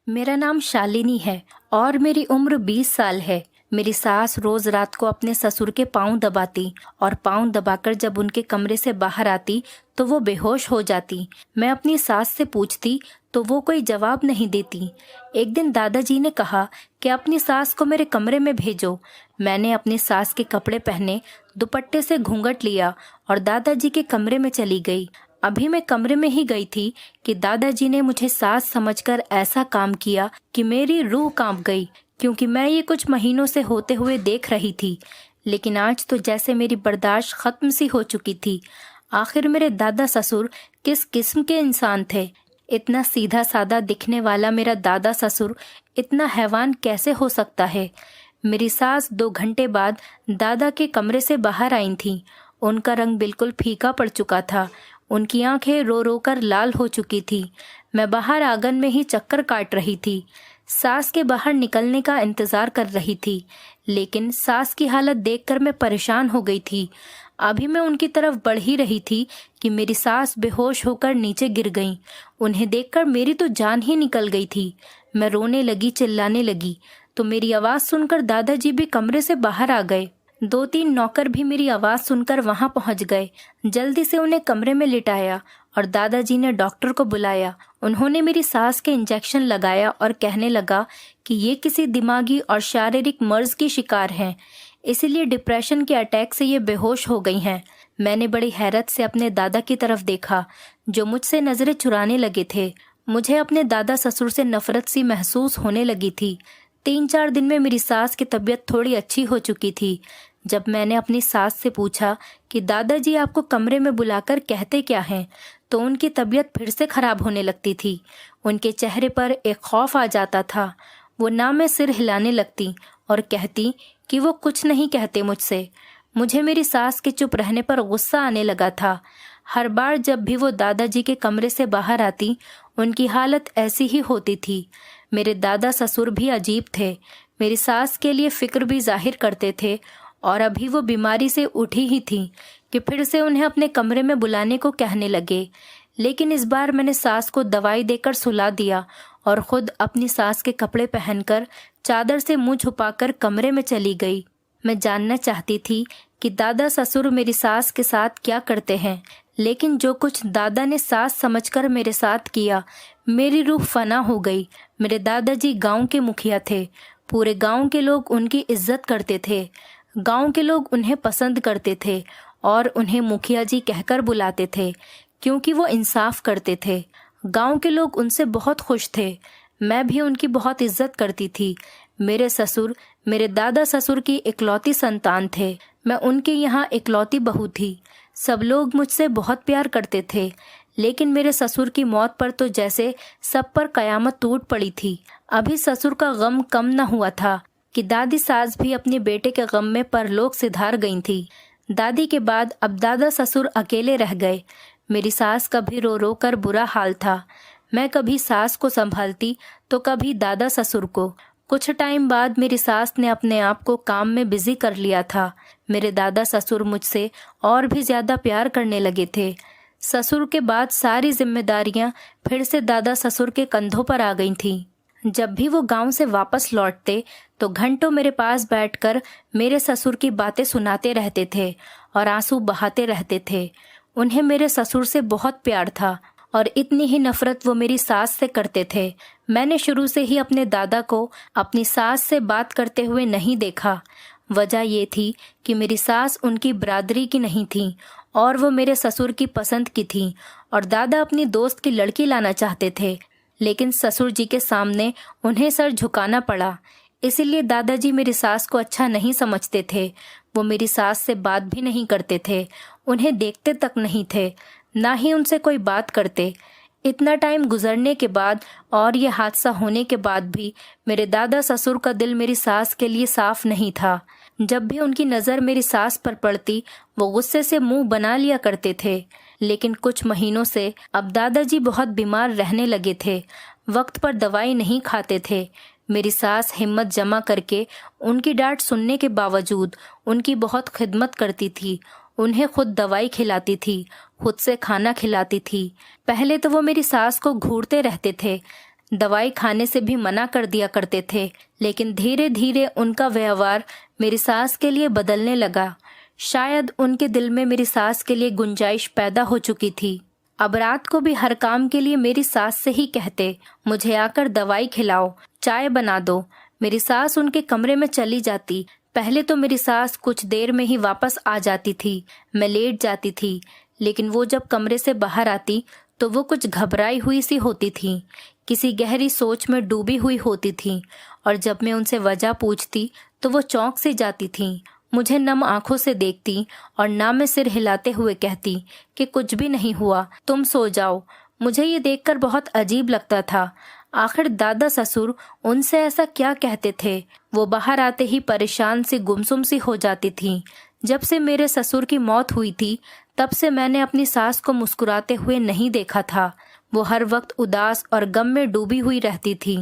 मेरा नाम शालिनी है और मेरी उम्र 20 साल है। मेरी सास रोज रात को अपने ससुर के पाँव दबाती और पाँव दबाकर जब उनके कमरे से बाहर आती तो वो बेहोश हो जाती। मैं अपनी सास से पूछती तो वो कोई जवाब नहीं देती। एक दिन दादाजी ने कहा कि अपनी सास को मेरे कमरे में भेजो। मैंने अपनी सास के कपड़े पहने, दुपट्टे से घूंघट लिया और दादाजी के कमरे में चली गई। अभी मैं कमरे में ही गई थी कि दादाजी ने मुझे सास समझकर ऐसा काम किया कि मेरी रूह कांप गई, क्योंकि मैं ये कुछ महीनों से होते हुए देख रही थी। लेकिन आज तो जैसे मेरी बर्दाश्त खत्म सी हो चुकी थी। आखिर मेरे दादा ससुर किस किस्म के इंसान थे? इतना सीधा साधा दिखने वाला मेरा दादा ससुर इतना हैवान कैसे हो सकता है? मेरी सास 2 घंटे बाद दादा के कमरे से बाहर आई थी। उनका रंग बिल्कुल फीका पड़ चुका था। उनकी आंखें रो रो कर लाल हो चुकी थी। मैं बाहर आंगन में ही चक्कर काट रही थी। सास के बाहर निकलने का इंतजार कर रही थी, लेकिन सास की हालत देखकर मैं परेशान हो गई थी। अभी मैं उनकी तरफ बढ़ ही रही थी कि मेरी सास बेहोश होकर नीचे गिर गईं। उन्हें देखकर मेरी तो जान ही निकल गई थी। मैं रोने लगी, चिल्लाने लगी, तो मेरी आवाज़ सुनकर दादाजी भी कमरे से बाहर आ गए। 2-3 नौकर भी मेरी आवाज़ सुनकर वहां पहुंच गए। जल्दी से उन्हें कमरे में लिटाया और दादाजी ने डॉक्टर को बुलाया। उन्होंने मेरी सास के इंजेक्शन लगाया और कहने लगा कि ये किसी दिमागी और शारीरिक मर्ज की शिकार हैं, इसीलिए डिप्रेशन के अटैक से ये बेहोश हो गई हैं। मैंने बड़ी हैरत से अपने दादा की तरफ देखा, जो मुझसे नजरें चुराने लगे थे। मुझे अपने दादा ससुर से नफरत सी महसूस होने लगी थी। 3-4 दिन में मेरी सास की तबीयत थोड़ी अच्छी हो चुकी थी। जब मैंने अपनी सास से पूछा कि दादाजी आपको कमरे में बुलाकर कहते क्या हैं, तो उनकी तबीयत फिर से खराब होने लगती थी। उनके चेहरे पर एक खौफ आ जाता था। वो ना में सिर हिलाने लगती और कहती कि वो कुछ नहीं कहते मुझसे। मुझे मेरी सास के चुप रहने पर गुस्सा आने लगा था। हर बार जब भी वो दादाजी के कमरे से बाहर आती, उनकी हालत ऐसी ही होती थी। मेरे दादा ससुर भी अजीब थे। मेरी सास के लिए फिक्र भी जाहिर करते थे और अभी वो बीमारी से उठी ही थी कि फिर से उन्हें अपने कमरे में बुलाने को कहने लगे। लेकिन इस बार मैंने सास को दवाई देकर सुला दिया और खुद अपनी सास के कपड़े पहनकर चादर से मुंह छुपाकर कमरे में चली गई। मैं जानना चाहती थी कि दादा ससुर मेरी सास के साथ क्या करते हैं, लेकिन जो कुछ दादा ने सास समझकर मेरे साथ किया, मेरी रूह फना हो गई। मेरे दादाजी गांव के मुखिया थे। पूरे गांव के लोग उनकी इज्जत करते थे। गांव के लोग उन्हें पसंद करते थे और उन्हें मुखिया जी कहकर बुलाते थे, क्योंकि वो इंसाफ करते थे। गांव के लोग उनसे बहुत खुश थे। मैं भी उनकी बहुत इज्जत करती थी। मेरे ससुर मेरे दादा ससुर की इकलौती संतान थे। मैं उनके यहाँ इकलौती बहू थी। सब लोग मुझसे बहुत प्यार करते थे, लेकिन मेरे ससुर की मौत पर तो जैसे सब पर कयामत टूट पड़ी थी। अभी ससुर का गम कम न हुआ था कि दादी सास भी अपने बेटे के गम में परलोक सिधार गई थी। दादी के बाद अब दादा ससुर अकेले रह गए। मेरी सास का भी रो रो कर बुरा हाल था। मैं कभी सास को संभालती तो कभी दादा ससुर को। कुछ टाइम बाद मेरी सास ने अपने आप को काम में बिजी कर लिया था। मेरे दादा ससुर मुझसे और भी ज्यादा प्यार करने लगे थे। ससुर के बाद सारी जिम्मेदारियां फिर से दादा ससुर के कंधों पर आ गई थीं। जब भी वो गांव से वापस लौटते तो घंटों मेरे पास बैठकर मेरे ससुर की बातें सुनाते रहते थे और आंसू बहाते रहते थे। उन्हें मेरे ससुर से बहुत प्यार था और इतनी ही नफरत वो मेरी सास से करते थे। मैंने शुरू से ही अपने दादा को अपनी सास से बात करते हुए नहीं देखा। वजह ये थी कि मेरी सास उनकी बरादरी की नहीं थी और वो मेरे ससुर की पसंद की थी, और दादा अपनी दोस्त की लड़की लाना चाहते थे, लेकिन ससुर जी के सामने उन्हें सर झुकाना पड़ा। इसीलिए दादाजी मेरी सास को अच्छा नहीं समझते थे। वो मेरी सास से बात भी नहीं करते थे, उन्हें देखते तक नहीं थे, ना ही उनसे कोई बात करते। इतना टाइम गुजरने के बाद और ये हादसा होने के बाद भी मेरे दादा ससुर का दिल मेरी सास के लिए साफ नहीं था। जब भी उनकी नज़र मेरी सास पर पड़ती, वो गुस्से से मुंह बना लिया करते थे। लेकिन कुछ महीनों से अब दादाजी बहुत बीमार रहने लगे थे। वक्त पर दवाई नहीं खाते थे। मेरी सास हिम्मत जमा करके उनकी डांट सुनने के बावजूद उनकी बहुत खिदमत करती थी। उन्हें खुद दवाई खिलाती थी, खुद से खाना खिलाती थी। पहले तो वो मेरी सास को घूरते रहते थे, दवाई खाने से भी मना कर दिया करते थे, लेकिन धीरे धीरे उनका व्यवहार मेरी सास के लिए बदलने लगा। शायद उनके दिल में मेरी सास के लिए गुंजाइश पैदा हो चुकी थी। अब रात को भी हर काम के लिए मेरी सास से ही कहते, मुझे आकर दवाई खिलाओ, चाय बना दो। मेरी सास उनके कमरे में चली जाती। पहले तो मेरी सास कुछ देर में ही वापस आ जाती थी। मैं लेट जाती थी, लेकिन वो जब कमरे से बाहर आती तो वो कुछ घबराई हुई सी होती थी, किसी गहरी सोच में डूबी हुई होती थी। और जब मैं उनसे वजह पूछती तो वो चौंक से जाती थी, मुझे नम आंखों से देखती और ना में सिर हिलाते हुए कहती कि कुछ भी नहीं हुआ, तुम सो जाओ। मुझे ये देखकर बहुत अजीब लगता था। आखिर दादा ससुर उनसे ऐसा क्या कहते थे? वो बाहर आते ही परेशान सी गुमसुम सी हो जाती थी। जब से मेरे ससुर की मौत हुई थी तब से मैंने अपनी सास को मुस्कुराते हुए नहीं देखा था। वो हर वक्त उदास और गम में डूबी हुई रहती थी।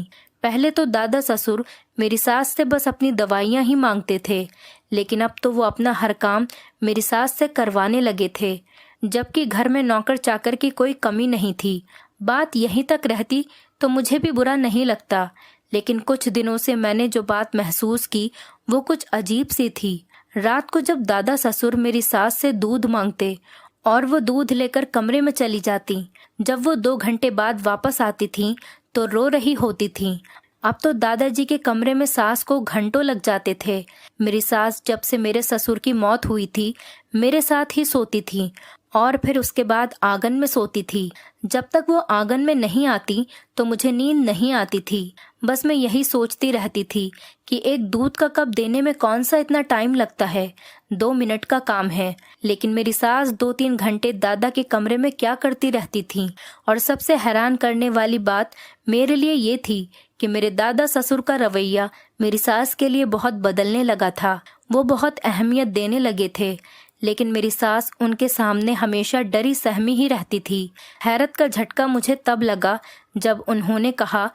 पहले तो दादा ससुर मेरी सास से बस अपनी दवाइयाँ ही मांगते थे, लेकिन अब तो वो अपना हर काम मेरी सास से करवाने लगे थे, जबकि घर में नौकर चाकर की कोई कमी नहीं थी। बात यहीं तक रहती तो मुझे भी बुरा नहीं लगता, लेकिन कुछ दिनों से मैंने जो बात महसूस की वो कुछ अजीब सी थी। रात को जब दादा ससुर मेरी सास से दूध मांगते और वो दूध लेकर कमरे में चली जाती, जब वो 2 घंटे बाद वापस आती थी तो रो रही होती थी। अब तो दादाजी के कमरे में सास को घंटों लग जाते थे। मेरी सास जब से मेरे ससुर की मौत हुई थी मेरे साथ ही सोती थी और फिर उसके बाद आंगन में सोती थी। जब तक वो आंगन में नहीं आती तो मुझे नींद नहीं आती थी। बस मैं यही सोचती रहती थी कि एक दूध का कप देने में कौन सा इतना टाइम लगता है, 2 मिनट का काम है। लेकिन मेरी सास 2-3 घंटे दादा के कमरे में क्या करती रहती थी। और सबसे हैरान करने वाली बात मेरे लिए ये थी कि मेरे दादा ससुर का रवैया मेरी सास के लिए बहुत बदलने लगा था। वो बहुत अहमियत देने लगे थे, लेकिन मेरी सास उनके सामने हमेशा डरी सहमी ही रहती थी। हैरत का झटका मुझे तब लगा जब उन्होंने कहा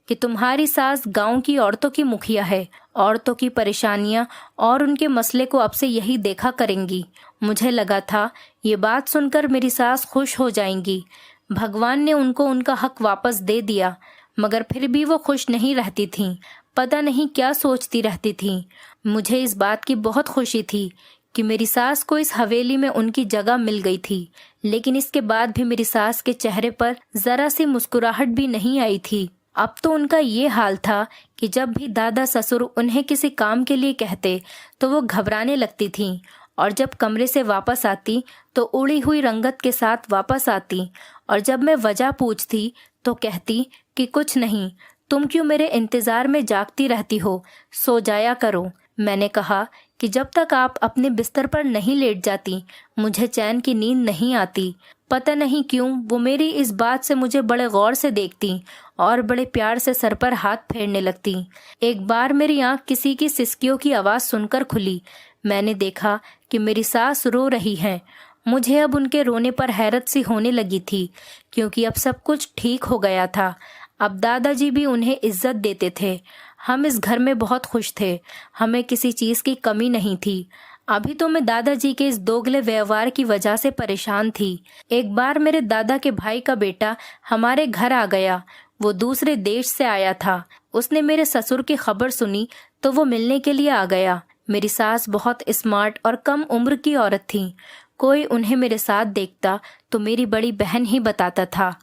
कि तुम्हारी सास गांव की औरतों की मुखिया है, औरतों की परेशानियां और उनके मसले को अब से यही देखा करेंगी। मुझे लगा था ये बात सुनकर मेरी सास खुश हो जाएंगी। भगवान ने उनको उनका हक वापस दे दिया, मगर फिर भी वो खुश नहीं रहती थीं। पता नहीं क्या सोचती रहती थीं। मुझे इस बात की बहुत खुशी थी कि मेरी सास को इस हवेली में उनकी जगह मिल गई थी, लेकिन इसके बाद भी मेरी सास के चेहरे पर जरा सी मुस्कुराहट भी नहीं आई थी। अब तो उनका ये हाल था कि जब भी दादा ससुर उन्हें किसी काम के लिए कहते तो वो घबराने लगती थीं, और जब कमरे से वापस आती तो उड़ी हुई रंगत के साथ वापस आती। और जब मैं वजह पूछती तो कहती कि कुछ नहीं, तुम क्यों मेरे इंतजार में जागती रहती हो, सो जाया करो। मैंने कहा कि जब तक आप अपने बिस्तर पर नहीं लेट जाती मुझे चैन की नींद नहीं आती। पता नहीं क्यों वो मेरी इस बात से मुझे बड़े गौर से देखती और बड़े प्यार से सर पर हाथ फेरने लगती। एक बार मेरी आंख किसी की सिसकियों की आवाज़ सुनकर खुली। मैंने देखा कि मेरी सास रो रही हैं। मुझे अब उनके रोने पर हैरत सी होने लगी थी, क्योंकि अब सब कुछ ठीक हो गया था। अब दादाजी भी उन्हें इज्जत देते थे। हम इस घर में बहुत खुश थे, हमें किसी चीज़ की कमी नहीं थी। अभी तो मैं दादाजी के इस दोगले व्यवहार की वजह से परेशान थी। एक बार मेरे दादा के भाई का बेटा हमारे घर आ गया। वो दूसरे देश से आया था। उसने मेरे ससुर की खबर सुनी तो वो मिलने के लिए आ गया। मेरी सास बहुत स्मार्ट और कम उम्र की औरत थी। कोई उन्हें मेरे साथ देखता तो मेरी बड़ी बहन ही बताता था।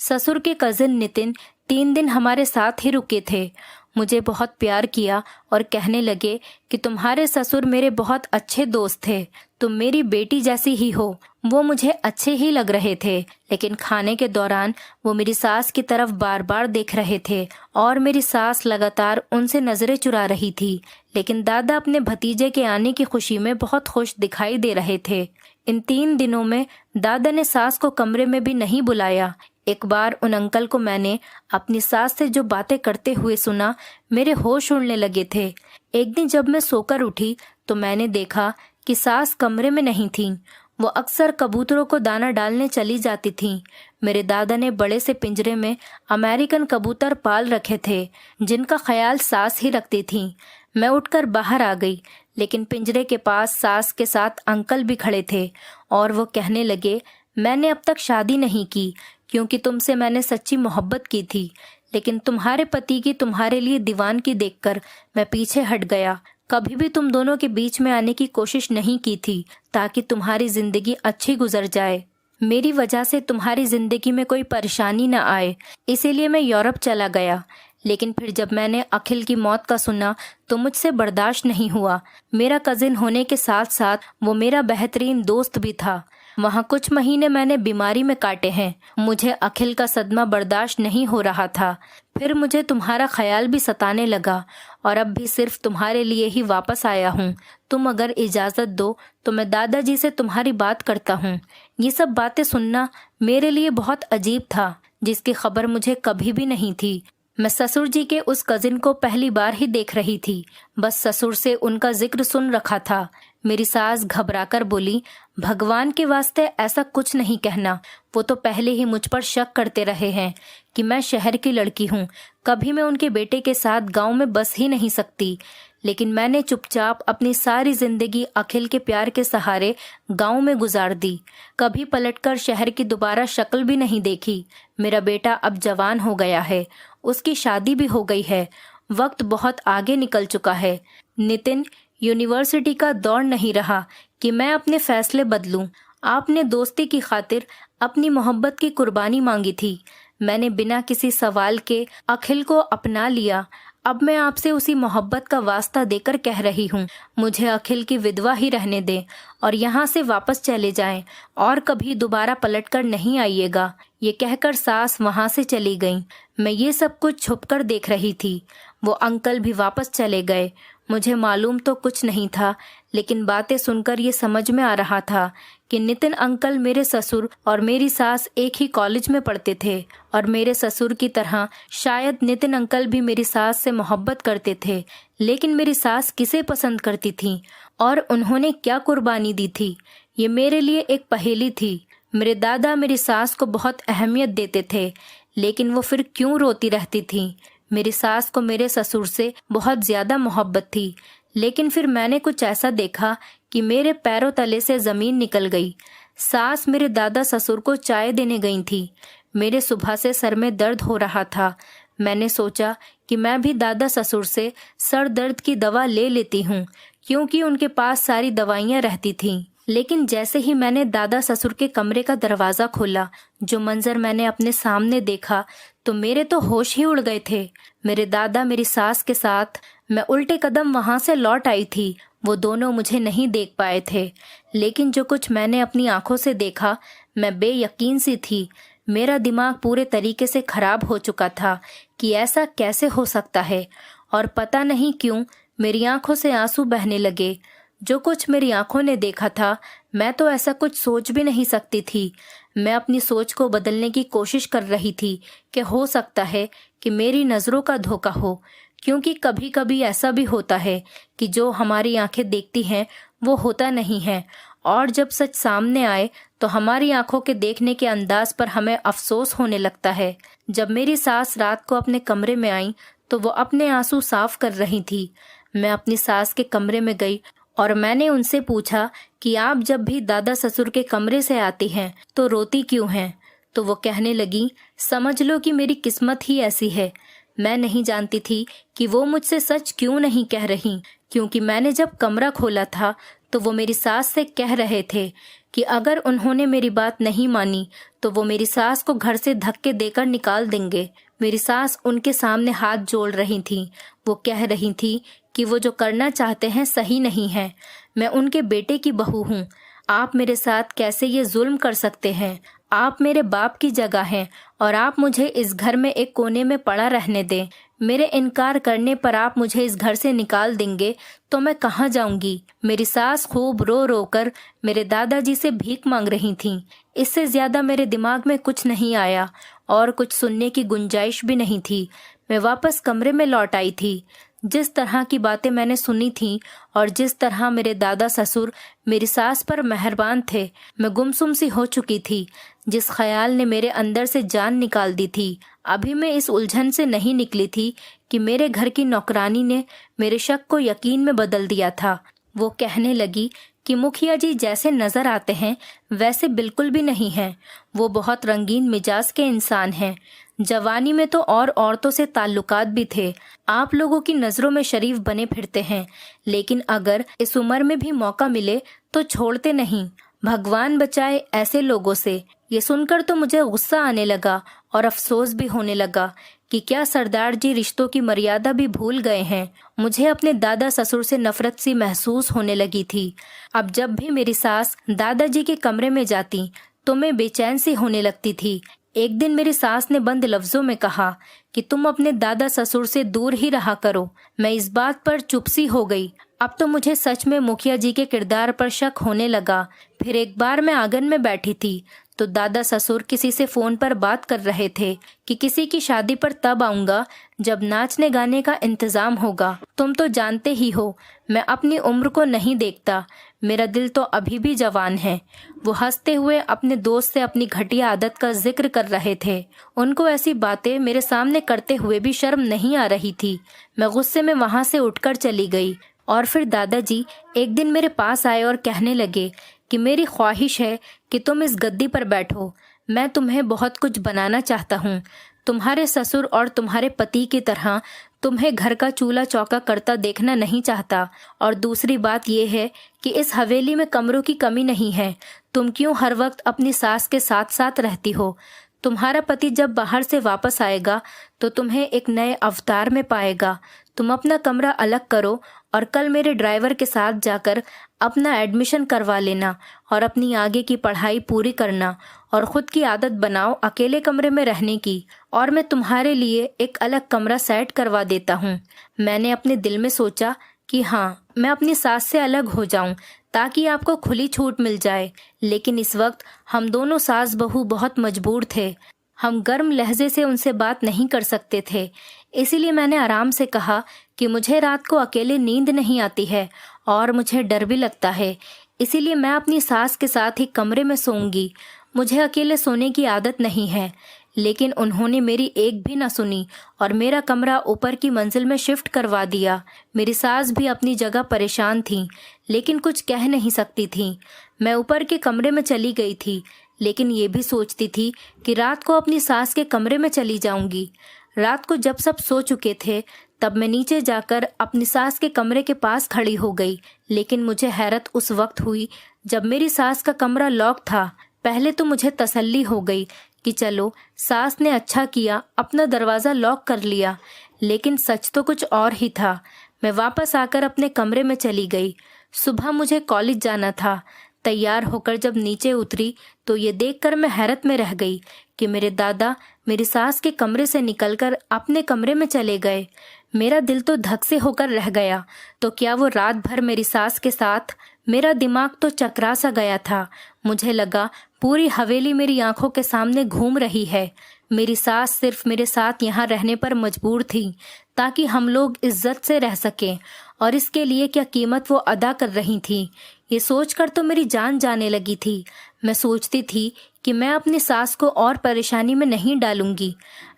ससुर के कजिन नितिन 3 दिन हमारे साथ ही रुके थे। मुझे बहुत प्यार किया और कहने लगे कि तुम्हारे ससुर मेरे बहुत अच्छे दोस्त थे, तुम मेरी बेटी जैसी ही हो। वो मुझे अच्छे ही लग रहे थे, लेकिन खाने के दौरान वो मेरी सास की तरफ बार बार देख रहे थे और मेरी सास लगातार उनसे नजरें चुरा रही थी। लेकिन दादा अपने भतीजे के आने की खुशी में बहुत खुश दिखाई दे रहे थे। इन 3 दिनों में दादा ने सास को कमरे में भी नहीं बुलाया। एक बार उन अंकल को मैंने अपनी सास से जो बातें करते हुए सुना, मेरे होश उड़ने लगे थे। एक दिन जब मैं सोकर उठी तो मैंने देखा कि सास कमरे में नहीं थीं। वो अक्सर कबूतरों को दाना डालने चली जाती थीं। मेरे दादा ने बड़े से पिंजरे में अमेरिकन कबूतर पाल रखे थे, जिनका ख्याल सास ही रखती थीं। मैं उठकर बाहर आ गई, लेकिन पिंजरे के पास सास के साथ अंकल भी खड़े थे और वो कहने लगे, मैंने अब तक शादी नहीं की क्योंकि तुमसे मैंने सच्ची मोहब्बत की थी, लेकिन तुम्हारे पति की तुम्हारे लिए दीवानगी देखकर मैं पीछे हट गया। कभी भी तुम दोनों के बीच में आने की कोशिश नहीं की थी ताकि तुम्हारी जिंदगी अच्छी गुजर जाए। मेरी वजह से तुम्हारी जिंदगी में कोई परेशानी न आए, इसीलिए मैं यूरोप चला गया। लेकिन फिर जब मैंने अखिल की मौत का सुना तो मुझसे बर्दाश्त नहीं हुआ। मेरा कजिन होने के साथ साथ वो मेरा बेहतरीन दोस्त भी था। वहाँ कुछ महीने मैंने बीमारी में काटे हैं। मुझे अखिल का सदमा बर्दाश्त नहीं हो रहा था। फिर मुझे तुम्हारा ख्याल भी सताने लगा और अब भी सिर्फ तुम्हारे लिए ही वापस आया हूँ। तुम अगर इजाज़त दो तो मैं दादाजी से तुम्हारी बात करता हूँ। ये सब बातें सुनना मेरे लिए बहुत अजीब था, जिसकी खबर मुझे कभी भी नहीं थी। मैं ससुर जी के उस कजिन को पहली बार ही देख रही थी। बस ससुर से उनका जिक्र सुन रखा था। मेरी सास घबराकर बोली, भगवान के वास्ते ऐसा कुछ नहीं कहना। वो तो पहले ही मुझ पर शक करते रहे हैं कि मैं शहर की लड़की हूँ। कभी मैं उनके बेटे के साथ गांव में बस ही नहीं सकती। लेकिन मैंने चुपचाप अपनी सारी जिंदगी अखिल के प्यार के सहारे गांव में गुजार दी। कभी पलटकर शहर की दोबारा शक्ल भी नहीं देखी। मेरा बेटा अब जवान हो गया है, उसकी शादी भी हो गई है। वक्त बहुत आगे निकल चुका है। नितिन, यूनिवर्सिटी का दौर नहीं रहा कि मैं अपने फैसले बदलूं। आपने दोस्ती की खातिर अपनी मोहब्बत की कुर्बानी मांगी थी। मैंने बिना किसी सवाल के अखिल को अपना लिया। अब मैं आपसे उसी मोहब्बत का वास्ता देकर कह रही हूँ, मुझे अखिल की विधवा ही रहने दें और यहाँ से वापस चले जाएं और कभी दोबारा पलटकर नहीं आइएगा। ये कहकर सास वहाँ से चली गई। मैं ये सब कुछ छुपकर देख रही थी। वो अंकल भी वापस चले गए। मुझे मालूम तो कुछ नहीं था, लेकिन बातें सुनकर ये समझ में आ रहा था कि नितिन अंकल मेरे ससुर और मेरी सास एक ही कॉलेज में पढ़ते थे और मेरे ससुर की तरह शायद नितिन अंकल भी मेरी सास से मोहब्बत करते थे। लेकिन मेरी सास किसे पसंद करती थी और उन्होंने क्या कुर्बानी दी थी, ये मेरे लिए एक पहेली थी। मेरे दादा मेरी सास को बहुत अहमियत देते थे, लेकिन वो फिर क्यों रोती रहती थी। मेरी सास को मेरे ससुर से बहुत ज्यादा मोहब्बत थी, लेकिन फिर मैंने कुछ ऐसा देखा कि मेरे पैरों तले से जमीन निकल गई। सास मेरे दादा ससुर को चाय देने गई थी। मेरे सुबह से सर में दर्द हो रहा था। मैंने सोचा कि मैं भी दादा ससुर से सर दर्द की दवा ले लेती हूँ, क्योंकि उनके पास सारी दवाइयाँ रहती थीं। लेकिन जैसे ही मैंने दादा ससुर के कमरे का दरवाज़ा खोला, जो मंजर मैंने अपने सामने देखा तो मेरे तो होश ही उड़ गए थे। मेरे दादा मेरी सास के साथ मैं उल्टे कदम वहाँ से लौट आई थी। वो दोनों मुझे नहीं देख पाए थे, लेकिन जो कुछ मैंने अपनी आंखों से देखा, मैं बेयकीन सी थी। मेरा दिमाग पूरे तरीके से खराब हो चुका था कि ऐसा कैसे हो सकता है, और पता नहीं क्यों मेरी आंखों से आंसू बहने लगे। जो कुछ मेरी आंखों ने देखा था, मैं तो ऐसा कुछ सोच भी नहीं सकती थी। मैं अपनी सोच को बदलने की कोशिश कर रही थी कि हो सकता है कि मेरी नज़रों का धोखा हो, क्योंकि कभी कभी ऐसा भी होता है कि जो हमारी आंखें देखती हैं वो होता नहीं है, और जब सच सामने आए तो हमारी आंखों के देखने के अंदाज पर हमें अफसोस होने लगता है। जब मेरी सास रात को अपने कमरे में आई तो वो अपने आंसू साफ कर रही थी। मैं अपनी सास के कमरे में गई और मैंने उनसे पूछा कि आप जब भी दादा ससुर के कमरे से आती हैं तो रोती क्यों हैं। तो वो कहने लगी, समझ लो कि मेरी किस्मत ही ऐसी है। मैं नहीं जानती थी कि वो मुझसे सच क्यों नहीं कह रही, क्योंकि मैंने जब कमरा खोला था तो वो मेरी सास से कह रहे थे कि अगर उन्होंने मेरी बात नहीं मानी तो वो मेरी सास को घर से धक्के देकर निकाल देंगे। मेरी सास उनके सामने हाथ जोड़ रही थी। वो कह रही थी कि वो जो करना चाहते हैं सही नहीं है। मैं उनके बेटे की बहू हूँ। आप मेरे साथ कैसे ये जुल्म कर सकते हैं। आप मेरे बाप की जगह हैं और आप मुझे इस घर में एक कोने में पड़ा रहने दें। मेरे इनकार करने पर आप मुझे इस घर से निकाल देंगे तो मैं कहाँ जाऊंगी। मेरी सास खूब रो रो कर मेरे दादाजी से भीख मांग रही थीं। इससे ज्यादा मेरे दिमाग में कुछ नहीं आया और कुछ सुनने की गुंजाइश भी नहीं थी। मैं वापस कमरे में लौट आई थी। जिस तरह की बातें मैंने सुनी थी और जिस तरह मेरे दादा ससुर मेरी सास पर मेहरबान थे, मैं गुमसुम सी हो चुकी थी। जिस ख्याल ने मेरे अंदर से जान निकाल दी थी, अभी मैं इस उलझन से नहीं निकली थी कि मेरे घर की नौकरानी ने मेरे शक को यकीन में बदल दिया था। वो कहने लगी कि मुखिया जी जैसे नजर आते हैं वैसे बिल्कुल भी नहीं हैं। वो बहुत रंगीन मिजाज के इंसान हैं। जवानी में तो और औरतों से ताल्लुकात भी थे। आप लोगों की नज़रों में शरीफ बने फिरते हैं, लेकिन अगर इस उम्र में भी मौका मिले तो छोड़ते नहीं। भगवान बचाए ऐसे लोगों से। ये सुनकर तो मुझे गुस्सा आने लगा और अफसोस भी होने लगा कि क्या सरदार जी रिश्तों की मर्यादा भी भूल गए हैं। मुझे अपने दादा ससुर से नफरत सी महसूस होने लगी थी। अब जब भी मेरी सास दादाजी के कमरे में जाती तो मैं बेचैन सी होने लगती थी। एक दिन मेरी सास ने बंद लफ्जों में कहा कि तुम अपने दादा ससुर से दूर ही रहा करो। मैं इस बात पर चुप सी हो गई। अब तो मुझे सच में मुखिया जी के किरदार पर शक होने लगा। फिर एक बार मैं आंगन में बैठी थी तो दादा ससुर किसी से फोन पर बात कर रहे थे कि किसी की शादी पर तब आऊंगा जब नाचने गाने का इंतजाम होगा। तुम तो जानते ही हो मैं अपनी उम्र को नहीं देखता, मेरा दिल तो अभी भी जवान है। वो हंसते हुए अपने दोस्त से अपनी घटिया आदत का जिक्र कर रहे थे। उनको ऐसी बातें मेरे सामने करते हुए भी शर्म नहीं आ रही थी। मैं गुस्से में वहां से उठकर चली गई। और फिर दादाजी एक दिन मेरे पास आए और कहने लगे कि मेरी ख्वाहिश है कि तुम इस गद्दी पर बैठो। मैं तुम्हें बहुत कुछ बनाना चाहता हूँ। तुम्हारे ससुर और तुम्हारे पति की तरह तुम्हें घर का चूल्हा चौका करता देखना नहीं चाहता। और दूसरी बात यह है कि इस हवेली में कमरों की कमी नहीं है। तुम क्यों हर वक्त अपनी सास के साथ साथ रहती हो? तुम्हारा पति जब बाहर से वापस आएगा तो तुम्हें एक नए अवतार में पाएगा। तुम अपना कमरा अलग करो और कल मेरे ड्राइवर के साथ जाकर अपना एडमिशन करवा लेना और अपनी आगे की पढ़ाई पूरी करना और खुद की आदत बनाओ अकेले कमरे में रहने की। और मैं तुम्हारे लिए एक अलग कमरा सेट करवा देता हूँ। मैंने अपने दिल में सोचा कि हाँ, मैं अपनी सास से अलग हो जाऊं ताकि आपको खुली छूट मिल जाए। लेकिन इस वक्त हम दोनों सास बहू बहुत मजबूर थे। हम गर्म लहजे से उनसे बात नहीं कर सकते थे। इसीलिए मैंने आराम से कहा कि मुझे रात को अकेले नींद नहीं आती है और मुझे डर भी लगता है। इसीलिए मैं अपनी सास के साथ ही कमरे में सोऊंगी। मुझे अकेले सोने की आदत नहीं है। लेकिन उन्होंने मेरी एक भी न सुनी और मेरा कमरा ऊपर की मंजिल में शिफ्ट करवा दिया। मेरी सास भी अपनी जगह परेशान थी, लेकिन कुछ कह नहीं सकती थी। मैं ऊपर के कमरे में चली गई थी, लेकिन ये भी सोचती थी कि रात को अपनी सास के कमरे में चली जाऊंगी। रात को जब सब सो चुके थे तब मैं नीचे जाकर अपनी सास के कमरे के पास खड़ी हो गई। लेकिन मुझे हैरत उस वक्त हुई जब मेरी सास का कमरा लॉक था। पहले तो मुझे तसल्ली हो गई कि चलो सास ने अच्छा किया अपना दरवाज़ा लॉक कर लिया, लेकिन सच तो कुछ और ही था। मैं वापस आकर अपने कमरे में चली गई। सुबह मुझे कॉलेज जाना था। तैयार होकर जब नीचे उतरी तो ये देखकर मैं हैरत में रह गई कि मेरे दादा मेरी सास के कमरे से निकलकर अपने कमरे में चले गए। मेरा दिल तो धक से होकर रह गया। तो क्या वो रात भर मेरी सास के साथ? मेरा दिमाग तो चकरा सा गया था। मुझे लगा पूरी हवेली मेरी आंखों के सामने घूम रही है। मेरी सास सिर्फ मेरे साथ यहाँ रहने पर मजबूर थी ताकि हम लोग इज्जत से रह सकें, और इसके लिए क्या कीमत वो अदा कर रही थी, ये सोचकर तो मेरी जान जाने लगी थी। मैं सोचती थी कि मैं अपनी सास को और परेशानी में नहीं डालूंगी।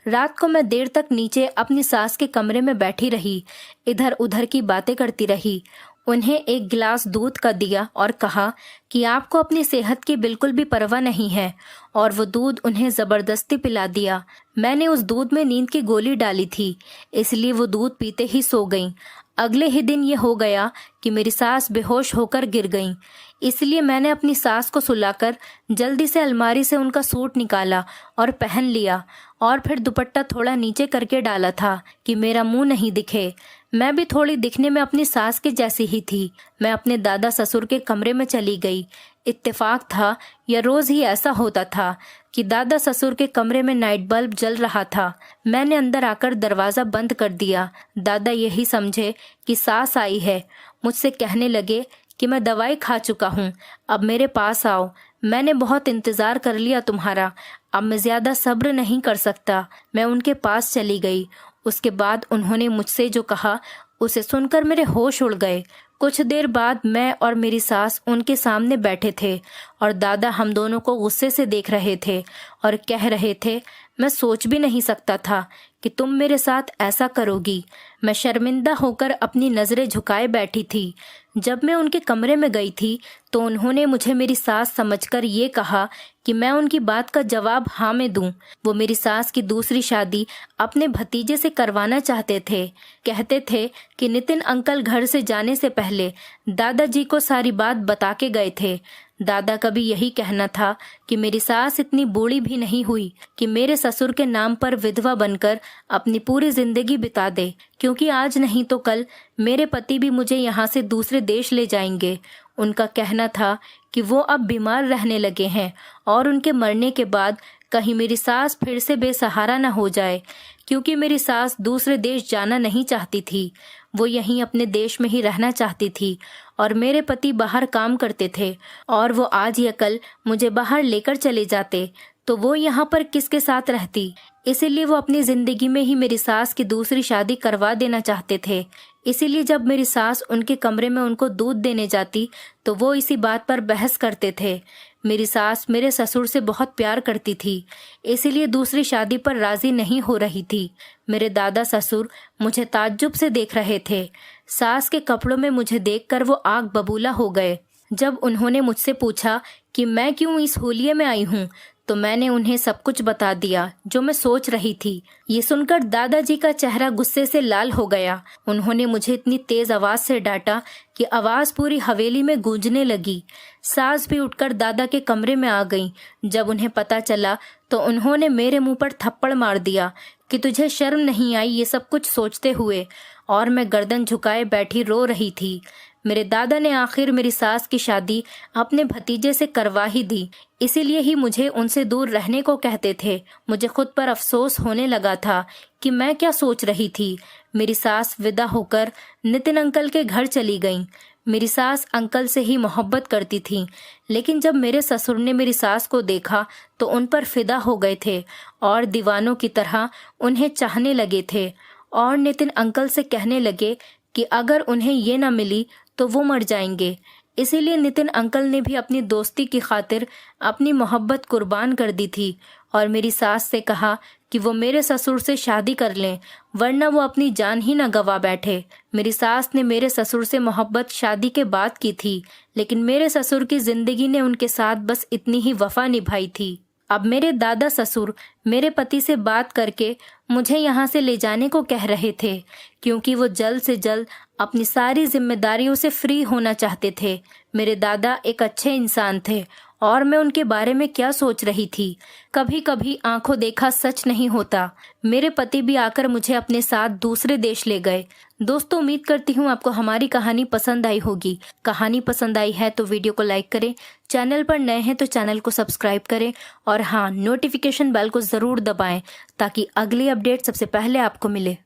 रात को मैं देर तक नीचे अपनी सास के कमरे में बैठी रही, इधर उधर की बातें करती रही। उन्हें एक गिलास दूध का दिया और कहा कि आपको अपनी सेहत की बिल्कुल भी परवाह नहीं है, और वो दूध उन्हें ज़बरदस्ती पिला दिया। मैंने उस दूध में नींद की गोली डाली थी, इसलिए वो दूध पीते ही सो गईं। अगले ही दिन ये हो गया कि मेरी सास बेहोश होकर गिर गईं। इसलिए मैंने अपनी सास को सुलाकर जल्दी से अलमारी से उनका सूट निकाला और पहन लिया, और फिर दुपट्टा थोड़ा नीचे करके डाला था कि मेरा मुंह नहीं दिखे। मैं भी थोड़ी दिखने में अपनी सास के जैसी ही थी। मैं अपने दादा ससुर के कमरे में चली गई। इत्तेफाक था या रोज ही ऐसा होता था कि दादा ससुर के कमरे में नाइट बल्ब जल रहा था। मैंने अंदर आकर दरवाज़ा बंद कर दिया। दादा यही समझे कि सास आई है। मुझसे कहने लगे कि मैं दवाई खा चुका हूँ, अब मेरे पास आओ। मैंने बहुत इंतज़ार कर लिया तुम्हारा, अब मैं ज़्यादा सब्र नहीं कर सकता। मैं उनके पास चली गई। उसके बाद उन्होंने मुझसे जो कहा उसे सुनकर मेरे होश उड़ गए। कुछ देर बाद मैं और मेरी सास उनके सामने बैठे थे और दादा हम दोनों को गुस्से से देख रहे थे और कह रहे थे, मैं सोच भी नहीं सकता था कि तुम मेरे साथ ऐसा करोगी। मैं शर्मिंदा होकर अपनी नज़रें झुकाए बैठी थी। जब मैं उनके कमरे में गई थी तो उन्होंने मुझे मेरी सास समझकर ये कहा कि मैं उनकी बात का जवाब हाँ में दूं। वो मेरी सास की दूसरी शादी अपने भतीजे से करवाना चाहते थे। कहते थे कि नितिन अंकल घर से जाने से पहले दादाजी को सारी बात बता के गए थे। दादा का भी यही कहना था कि मेरी सास इतनी बूढ़ी भी नहीं हुई कि मेरे ससुर के नाम पर विधवा बनकर अपनी पूरी जिंदगी बिता दे, क्योंकि आज नहीं तो कल मेरे पति भी मुझे यहाँ से दूसरे देश ले जाएंगे। उनका कहना था कि वो अब बीमार रहने लगे हैं और उनके मरने के बाद कहीं मेरी सास फिर से बेसहारा न हो जाए, क्योंकि मेरी सास दूसरे देश जाना नहीं चाहती थी। वो यहीं अपने देश में ही रहना चाहती थी और मेरे पति बाहर काम करते थे और वो आज या कल मुझे बाहर लेकर चले जाते तो वो यहाँ पर किसके साथ रहती। इसीलिए वो अपनी जिंदगी में ही मेरी सास की दूसरी शादी करवा देना चाहते थे। इसीलिए जब मेरी सास उनके कमरे में उनको दूध देने जाती तो वो इसी बात पर बहस करते थे। मेरी सास मेरे ससुर से बहुत प्यार करती थी, इसीलिए दूसरी शादी पर राजी नहीं हो रही थी। मेरे दादा ससुर मुझे ताज्जुब से देख रहे थे। सास के कपड़ों में मुझे देखकर वो आग बबूला हो गए। जब उन्होंने मुझसे पूछा कि मैं क्यों इस होलिये में आई हूँ तो मैंने उन्हें सब कुछ बता दिया जो मैं सोच रही थी। ये सुनकर दादाजी का चेहरा गुस्से से लाल हो गया। उन्होंने मुझे इतनी तेज आवाज से डांटा कि आवाज पूरी हवेली में गूंजने लगी। सास भी उठकर दादा के कमरे में आ गई। जब उन्हें पता चला तो उन्होंने मेरे मुंह पर थप्पड़ मार दिया कि तुझे शर्म नहीं आई ये सब कुछ सोचते हुए, और मैं गर्दन झुकाए बैठी रो रही थी। मेरे दादा ने आखिर मेरी सास की शादी अपने भतीजे से करवा ही दी, इसीलिए ही मुझे उनसे दूर रहने को कहते थे। मुझे खुद पर अफसोस होने लगा था कि मैं क्या सोच रही थी। मेरी सास विदा होकर नितिन अंकल के घर चली गईं। मेरी सास अंकल से ही मोहब्बत करती थी, लेकिन जब मेरे ससुर ने मेरी सास को देखा तो उन पर फिदा हो गए थे और दीवानों की तरह उन्हें चाहने लगे थे और नितिन अंकल से कहने लगे कि अगर उन्हें ये न मिली तो वो मर जाएंगे। इसीलिए नितिन अंकल ने भी अपनी दोस्ती की खातिर अपनी मोहब्बत कुर्बान कर दी थी और मेरी सास से कहा कि वो मेरे ससुर से शादी कर लें, वरना वो अपनी जान ही न गवा बैठे। मेरी सास ने मेरे ससुर से मोहब्बत शादी के बाद की थी, लेकिन मेरे ससुर की जिंदगी ने उनके साथ बस इतनी ही वफा निभाई थी। अब मेरे दादा ससुर मेरे पति से बात करके मुझे यहाँ से ले जाने को कह रहे थे, क्योंकि वो जल्द से जल्द अपनी सारी जिम्मेदारियों से फ्री होना चाहते थे। मेरे दादा एक अच्छे इंसान थे और मैं उनके बारे में क्या सोच रही थी। कभी कभी आंखों देखा सच नहीं होता। मेरे पति भी आकर मुझे अपने साथ दूसरे देश ले गए। दोस्तों, उम्मीद करती हूँ आपको हमारी कहानी पसंद आई होगी। कहानी पसंद आई है तो वीडियो को लाइक करें, चैनल पर नए हैं तो चैनल को सब्सक्राइब करें और हाँ, नोटिफिकेशन बेल को ज़रूर दबाएं ताकि अगली अपडेट सबसे पहले आपको मिले।